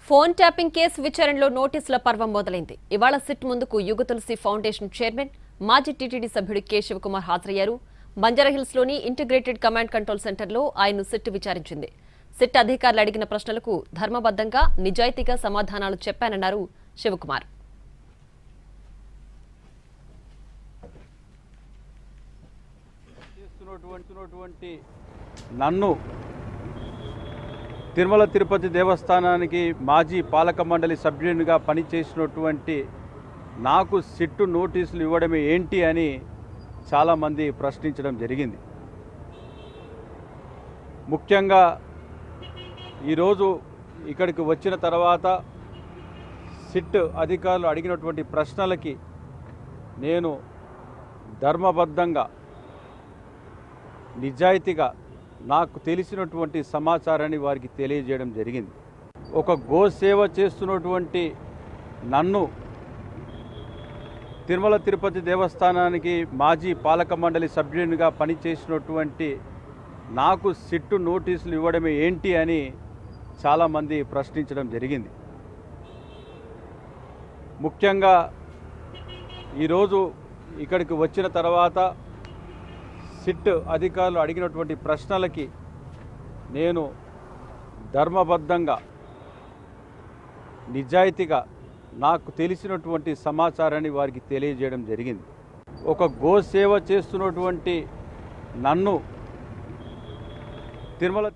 Phone tapping case విచారణలో నోటీసుల పర్వం మొదలైంది. ఇవాళ సిట్ ముందుకు యుగ తులసి ఫౌండేషన్ చైర్మన్, మాజీ టీటీడీ సభ్యుడు కె శివకుమార్ హాజరయ్యారు. బంజారాహిల్స్లోని ఇంటిగ్రేటెడ్ కమాండ్ కంట్రోల్ సెంటర్లో ఆయన్ను సిట్ విచారించింది. సిట్ అధికారులు అడిగిన ప్రశ్నలకు ధర్మబద్ధంగా, నిజాయితీగా సమాధానాలు చెప్పానన్నారు శివకుమార్. నన్ను తిరుమల తిరుపతి దేవస్థానానికి మాజీ పాలక మండలి సభ్యునిగా పనిచేసినటువంటి నాకు సిట్టు నోటీసులు ఇవ్వడమే ఏంటి అని చాలామంది ప్రశ్నించడం జరిగింది. ముఖ్యంగా ఈరోజు ఇక్కడికి వచ్చిన తర్వాత సిట్ అధికారులు అడిగినటువంటి ప్రశ్నలకి నేను ధర్మబద్ధంగా, నిజాయితీగా నాకు తెలిసినటువంటి సమాచారాన్ని వారికి తెలియజేయడం జరిగింది. ఒక గోసేవ చేస్తున్నటువంటి నన్ను తిరుమల తిరుపతి దేవస్థానానికి మాజీ పాలక మండలి సభ్యునిగా పనిచేసినటువంటి నాకు సిట్టు నోటీసులు ఇవ్వడమే ఏంటి అని చాలామంది ప్రశ్నించడం జరిగింది. ముఖ్యంగా ఈరోజు ఇక్కడికి వచ్చిన తర్వాత సిట్ అధికారులు అడిగినటువంటి ప్రశ్నలకి నేను ధర్మబద్ధంగా, నిజాయితీగా నాకు తెలిసినటువంటి సమాచారాన్ని వారికి తెలియజేయడం జరిగింది. ఒక గోసేవ చేస్తున్నటువంటి నన్ను తిరుమల